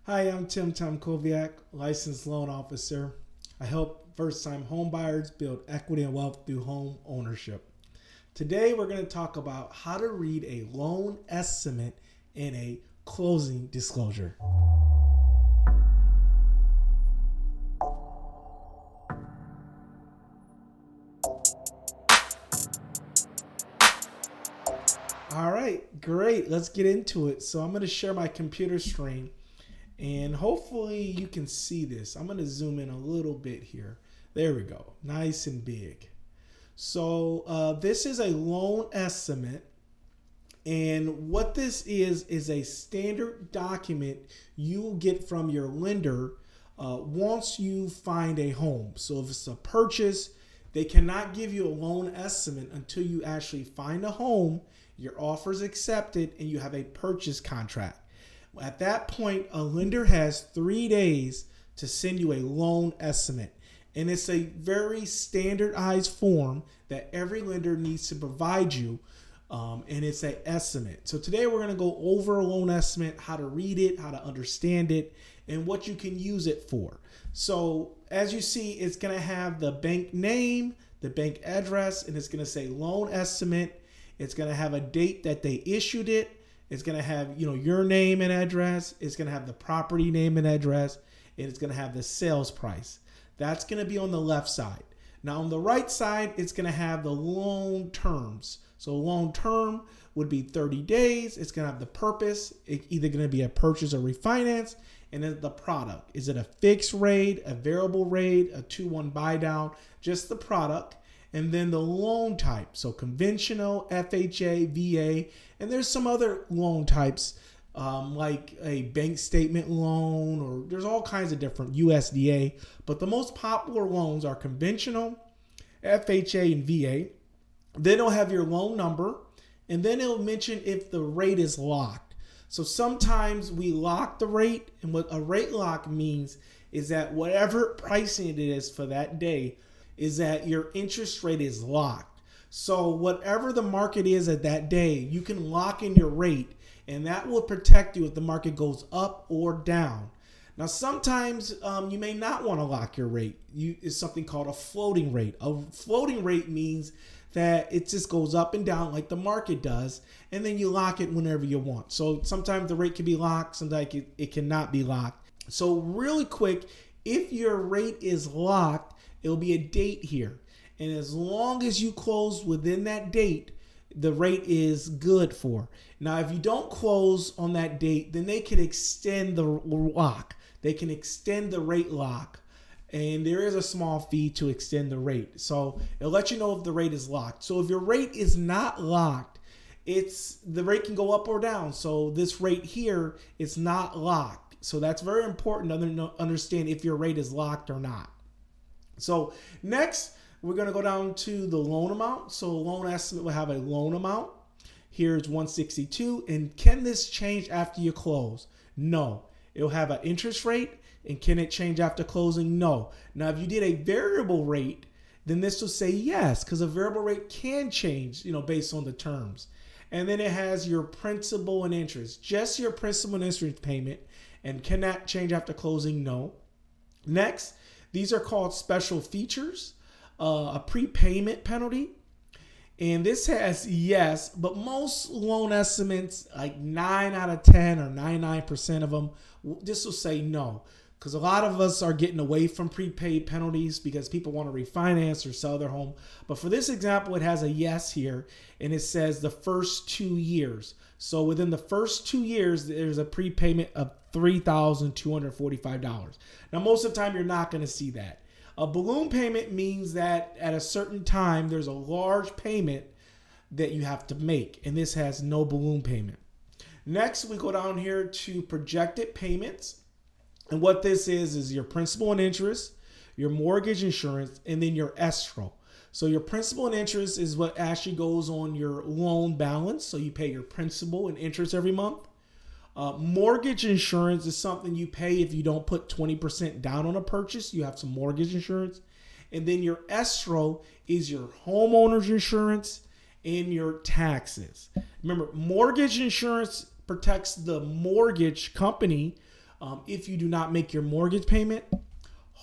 Hi, I'm Tim Koviak, licensed loan officer. I help first-time homebuyers build equity and wealth through home ownership. Today, we're going to talk about how to read a loan estimate and a closing disclosure. All right, great. Let's get into it. So I'm going to share my computer screen. And hopefully you can see this. I'm going to zoom in a little bit here. There we go. Nice and big. So this is a loan estimate. And what this is a standard document you will get from your lender once you find a home. So if it's a purchase, they cannot give you a loan estimate until you actually find a home, your offer is accepted, and you have a purchase contract. At that point, a lender has 3 days to send you a loan estimate. And it's a very standardized form that every lender needs to provide you. And it's an estimate. So today we're going to go over a loan estimate, how to read it, how to understand it, and what you can use it for. So as you see, it's going to have the bank name, the bank address, and it's going to say loan estimate. It's going to have a date that they issued it. It's going to have, your name and address. It's going to have the property name and address, and it's going to have the sales price. That's going to be on the left side. Now on the right side, it's going to have the loan terms. So loan term would be 30 days. It's going to have the purpose. It's either going to be a purchase or refinance, and then the product. Is it a fixed rate, a variable rate, a 2-1 buy down? Just the product. And then the loan type, so conventional, FHA, VA, and there's some other loan types like a bank statement loan, or there's all kinds of different USDA. But the most popular loans are conventional, FHA, and VA. Then it'll have your loan number, and then it'll mention if the rate is locked. So sometimes we lock the rate, and what a rate lock means is that whatever pricing it is for that day, is that your interest rate is locked. So whatever the market is at that day, you can lock in your rate, and that will protect you if the market goes up or down. Now, sometimes you may not want to lock your rate. It's something called a floating rate. A floating rate means that it just goes up and down like the market does, and then you lock it whenever you want. So sometimes the rate can be locked, sometimes it cannot be locked. So really quick, if your rate is locked, it'll be a date here. And as long as you close within that date, the rate is good for. Now, if you don't close on that date, then they can extend the lock. They can extend the rate lock. And there is a small fee to extend the rate. So it'll let you know if the rate is locked. So if your rate is not locked, the rate can go up or down. So this rate here is not locked. So that's very important to understand if your rate is locked or not. So next, we're going to go down to the loan amount. So loan estimate will have a loan amount. Here's 162. And can this change after you close? No. It'll have an interest rate. And can it change after closing? No. Now, if you did a variable rate, then this will say yes, because a variable rate can change, based on the terms. And then it has your principal and interest, just your principal and interest payment. And can that change after closing? No. Next, these are called special features, a prepayment penalty. And this has yes, but most loan estimates, like 9 out of 10 or 99% of them, this will say no. Because a lot of us are getting away from prepaid penalties because people want to refinance or sell their home. But for this example, it has a yes here, and it says the first 2 years. So within the first 2 years, there's a prepayment of $3,245. Now, most of the time, you're not going to see that. A balloon payment means that at a certain time, there's a large payment that you have to make, and this has no balloon payment. Next, we go down here to projected payments. And what this is your principal and interest, your mortgage insurance, and then your escrow. So your principal and interest is what actually goes on your loan balance. So you pay your principal and interest every month. Mortgage insurance is something you pay if you don't put 20% down on a purchase. You have some mortgage insurance. And then your escrow is your homeowner's insurance and your taxes. Remember, mortgage insurance protects the mortgage company if you do not make your mortgage payment.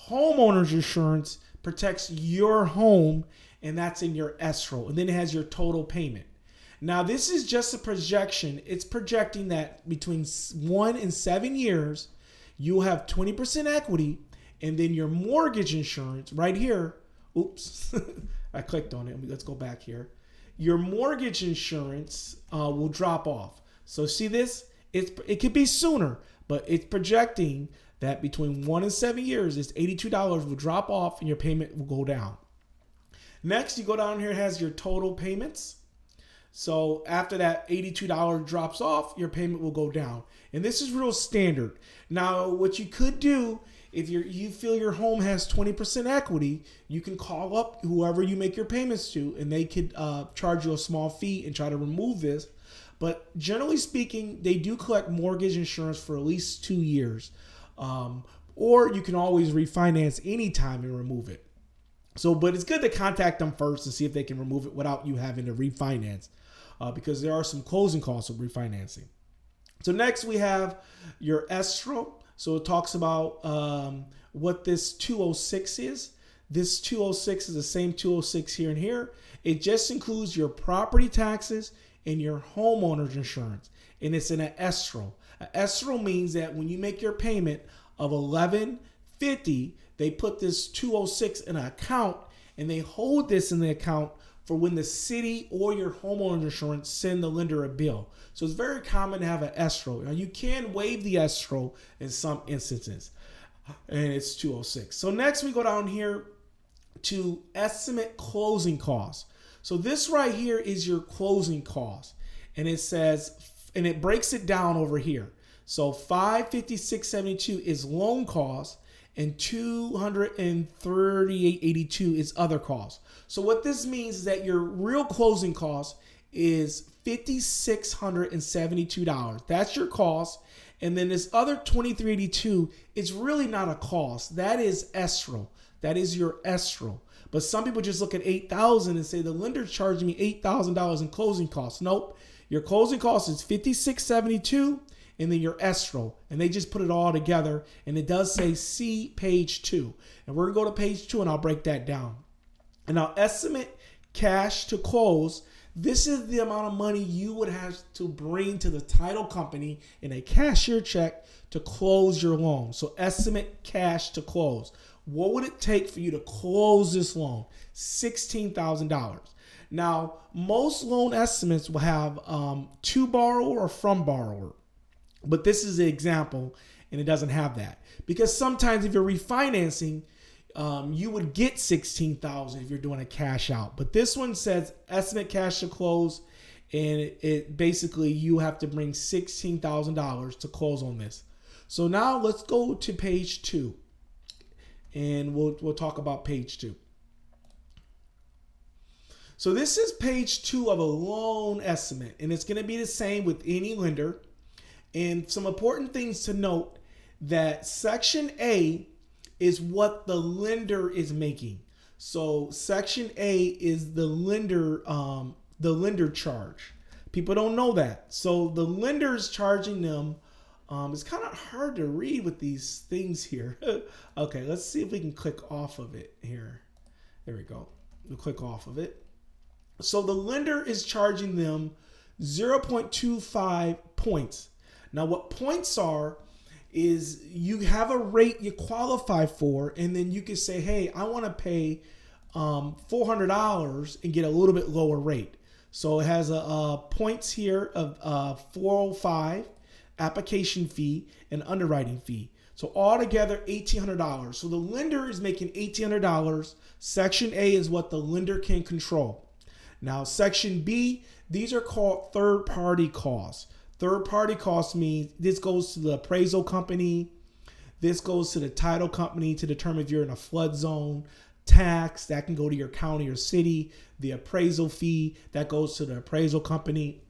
Homeowner's insurance protects your home, and that's in your escrow. And then it has your total payment. Now, this is just a projection. It's projecting that between 1 and 7 years, you'll have 20% equity, and then your mortgage insurance right here. Oops, I clicked on it. Let's go back here. Your mortgage insurance will drop off. So see this? It could be sooner, but it's projecting that between 1 and 7 years, this $82 will drop off and your payment will go down. Next, you go down here, it has your total payments. So after that $82 drops off, your payment will go down. And this is real standard. Now, what you could do, if you feel your home has 20% equity, you can call up whoever you make your payments to, and they could charge you a small fee and try to remove this. But generally speaking, they do collect mortgage insurance for at least 2 years. Or you can always refinance anytime and remove it. But it's good to contact them first to see if they can remove it without you having to refinance, because there are some closing costs of refinancing. So next we have your escrow. So it talks about what this 206 is. This 206 is the same 206 here and here. It just includes your property taxes and your homeowner's insurance, and it's in an escrow. An escrow means that when you make your payment of $11.50, they put this 206 in an account, and they hold this in the account for when the city or your homeowner's insurance send the lender a bill. So it's very common to have an escrow. Now, you can waive the escrow in some instances, and it's 206. So next we go down here to estimate closing costs. So this right here is your closing cost, and it says, and it breaks it down over here. So $556.72 is loan cost, and $238.82 is other costs. So what this means is that your real closing cost is $5,672. That's your cost. And then this other $23.82 is really not a cost. That is escrow. That is your escrow. But some people just look at $8,000 and say the lender's charging me $8,000 in closing costs. Nope. Your closing cost is $5,672. And then your escrow, and they just put it all together, and it does say see page 2, and we're gonna go to page 2 and I'll break that down. And I'll estimate cash to close. This is the amount of money you would have to bring to the title company in a cashier check to close your loan. So estimate cash to close. What would it take for you to close this loan? $16,000. Now, most loan estimates will have to borrower or from borrower. But this is an example, and it doesn't have that. Because sometimes if you're refinancing, you would get $16,000 if you're doing a cash out. But this one says estimate cash to close, and it basically you have to bring $16,000 to close on this. So now let's go to page 2, and we'll talk about page 2. So this is page 2 of a loan estimate, and it's going to be the same with any lender. And some important things to note, that section A is what the lender is making. So section A is the lender charge. People don't know that. So the lender is charging them. It's kind of hard to read with these things here. Okay, let's see if we can click off of it here. There we go. We'll click off of it. So the lender is charging them 0.25 points. Now, what points are is you have a rate you qualify for, and then you can say, hey, I want to pay $400 and get a little bit lower rate. So it has a points here of $405, application fee, and underwriting fee. So altogether, $1,800. So the lender is making $1,800. Section A is what the lender can control. Now, Section B, these are called third-party costs. Third-party costs means this goes to the appraisal company. This goes to the title company to determine if you're in a flood zone. Tax, that can go to your county or city. The appraisal fee, that goes to the appraisal company.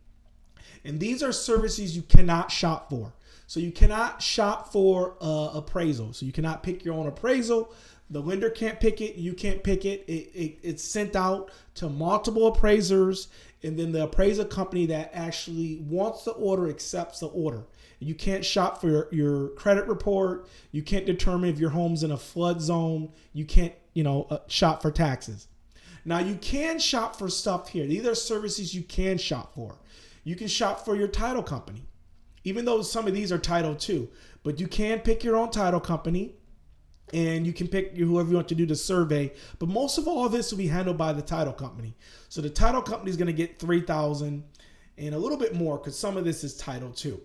And these are services you cannot shop for. So you cannot shop for appraisal. So you cannot pick your own appraisal. The lender can't pick it. You can't pick it. It's sent out to multiple appraisers. And then the appraisal company that actually wants the order accepts the order. You can't shop for your credit report. You can't determine if your home's in a flood zone. You can't, shop for taxes. Now you can shop for stuff here. These are services you can shop for. You can shop for your title company, even though some of these are Title II. But you can pick your own title company, and you can pick whoever you want to do the survey. But most of all this will be handled by the title company. So the title company is going to get $3,000 and a little bit more because some of this is Title II.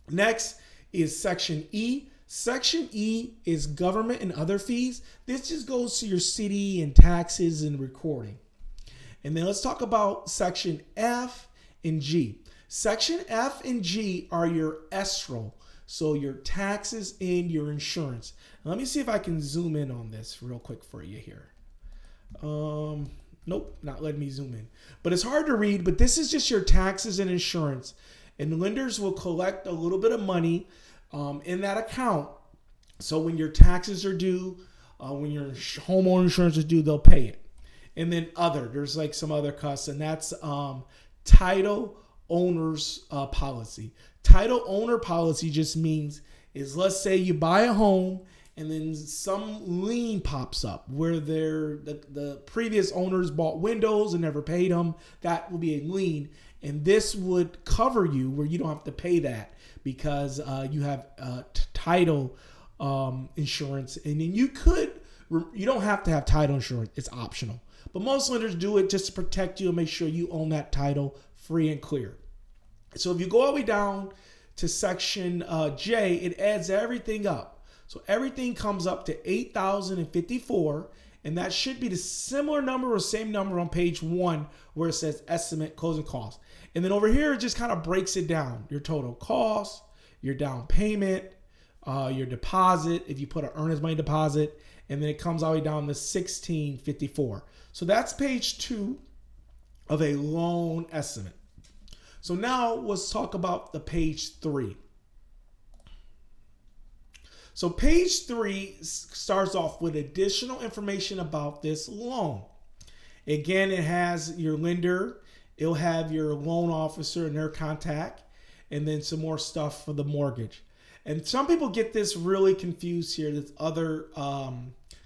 Next is Section E. Section E is government and other fees. This just goes to your city and taxes and recording. And then let's talk about Section F and G. Section F and G are your escrow, so your taxes and your insurance. Now, let me see if I can zoom in on this real quick for you here. Nope, not letting me zoom in. But it's hard to read, but this is just your taxes and insurance. And lenders will collect a little bit of money in that account. So when your taxes are due, when your homeowner insurance is due, they'll pay it. And then there's like some other costs, and that's title owner's policy. Title owner policy just means let's say you buy a home and then some lien pops up where the previous owners bought windows and never paid them. That will be a lien. And this would cover you where you don't have to pay that because you have title insurance. And then you don't have to have title insurance. It's optional. But most lenders do it just to protect you and make sure you own that title free and clear. So if you go all the way down to Section J, it adds everything up. So everything comes up to $8,054. And that should be the similar number or same number on page 1 where it says estimate closing costs. And then over here, it just kind of breaks it down. Your total cost, your down payment, your deposit, if you put an earnest money deposit, and then it comes all the way down to $1,654. So that's page 2 of a loan estimate. So now let's talk about the page 3. So page 3 starts off with additional information about this loan. Again, it has your lender, it'll have your loan officer and their contact, and then some more stuff for the mortgage. And some people get this really confused here, this other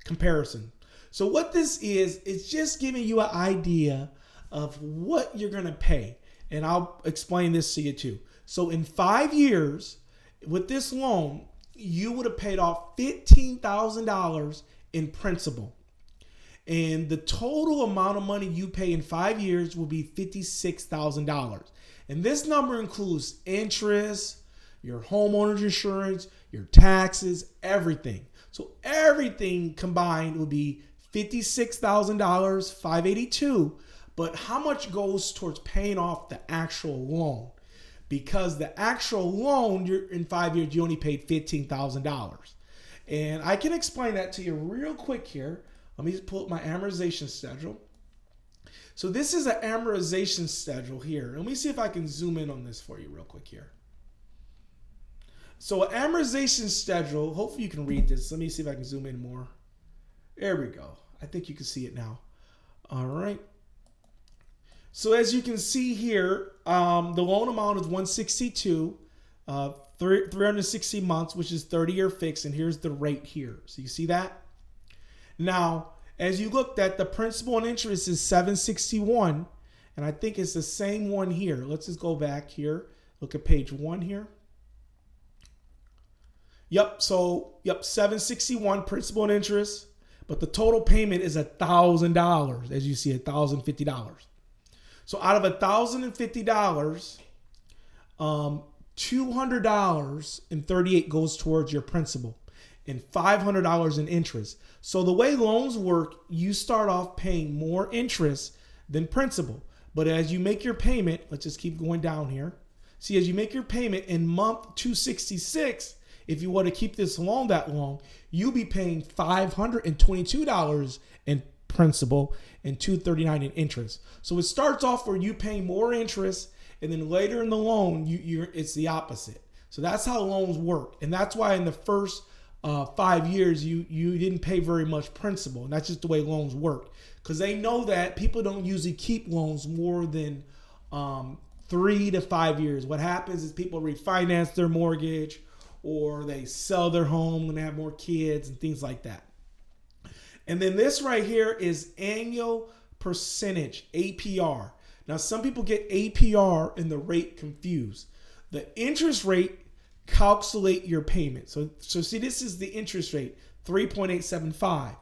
comparison. So what this is, it's just giving you an idea of what you're going to pay. And I'll explain this to you too. So in 5 years with this loan, you would have paid off $15,000 in principal. And the total amount of money you pay in 5 years will be $56,000. And this number includes interest, your homeowner's insurance, your taxes, everything. So everything combined would be $56,000, $582. But how much goes towards paying off the actual loan? Because the actual loan, in 5 years, you only paid $15,000. And I can explain that to you real quick here. Let me just pull up my amortization schedule. So this is an amortization schedule here. Let me see if I can zoom in on this for you real quick here. So an amortization schedule, hopefully you can read this. Let me see if I can zoom in more. There we go. I think you can see it now. All right. So as you can see here, the loan amount is $162, 360 months, which is 30-year fixed, and here's the rate here. So you see that? Now, as you looked at, the principal and interest is $761, and I think it's the same one here. Let's just go back here. Look at page 1 here. Yep, $761 principal and interest, but the total payment is $1,000, as you see, $1,050. So out of $1,050, $200.38 goes towards your principal and $500 in interest. So the way loans work, you start off paying more interest than principal. But as you make your payment, let's just keep going down here. See, as you make your payment in month 266, if you want to keep this loan that long, you'll be paying $522 in principal and $239 in interest. So it starts off where you pay more interest, and then later in the loan, it's the opposite. So that's how loans work, and that's why in the first 5 years you didn't pay very much principal, and that's just the way loans work, because they know that people don't usually keep loans more than 3 to 5 years. What happens is people refinance their mortgage, or they sell their home when they have more kids and things like that. And then this right here is annual percentage, APR. Now, some people get APR and the rate confused. The interest rate calculate your payment. So see, this is the interest rate, 3.875.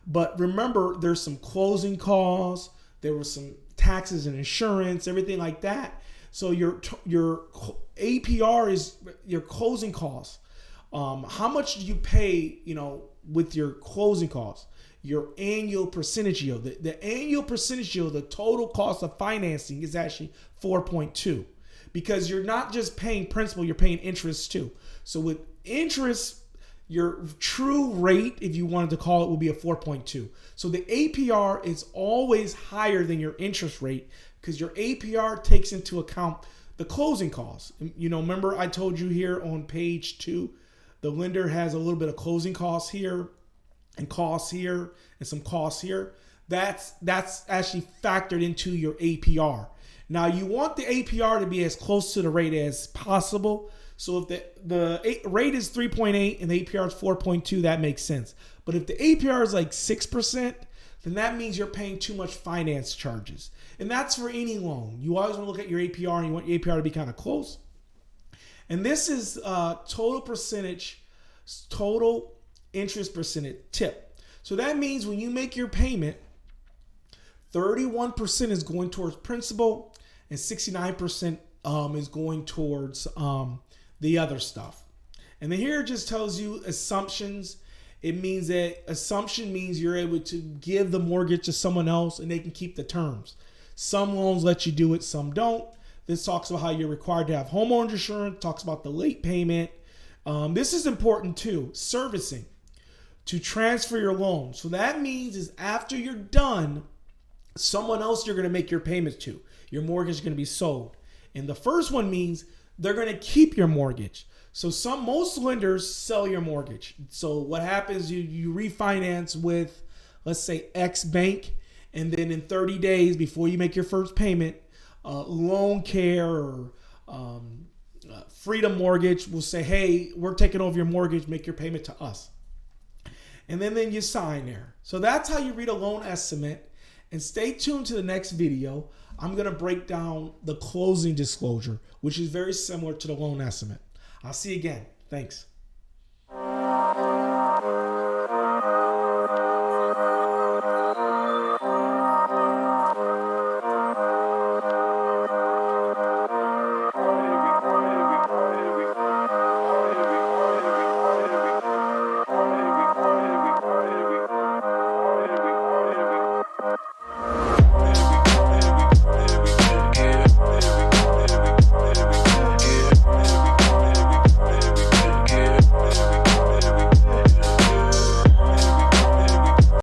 But remember, there's some closing costs. There was some taxes and insurance, everything like that. So your APR is your closing costs. How much do you pay, with your closing costs? Your annual percentage yield. The annual percentage yield, the total cost of financing, is actually 4.2, because you're not just paying principal, you're paying interest too. So with interest, your true rate, if you wanted to call it, would be a 4.2. So the APR is always higher than your interest rate, because your APR takes into account the closing costs. Remember I told you here on page 2, the lender has a little bit of closing costs here and costs here and some costs here. That's actually factored into your APR. Now, you want the APR to be as close to the rate as possible. So if the rate is 3.8 and the APR is 4.2, that makes sense. But if the APR is like 6%, then that means you're paying too much finance charges. And that's for any loan. You always want to look at your APR, and you want your APR to be kind of close. And this is total interest percentage tip. So that means when you make your payment, 31% is going towards principal and 69% is going towards the other stuff. And then here it just tells you assumptions. It means that assumption means you're able to give the mortgage to someone else and they can keep the terms. Some loans let you do it, some don't. This talks about how you're required to have homeowner insurance, talks about the late payment. This is important too, servicing, to transfer your loan. So that means is after you're done, someone else you're going to make your payments to. Your mortgage is going to be sold. And the first one means they're going to keep your mortgage. So most lenders sell your mortgage. So what happens, you refinance with, let's say, X bank, and then in 30 days before you make your first payment, Loan Care or Freedom Mortgage will say, hey, we're taking over your mortgage, make your payment to us. And then you sign there. So that's how you read a loan estimate. And stay tuned to the next video. I'm going to break down the closing disclosure, which is very similar to the loan estimate. I'll see you again. Thanks.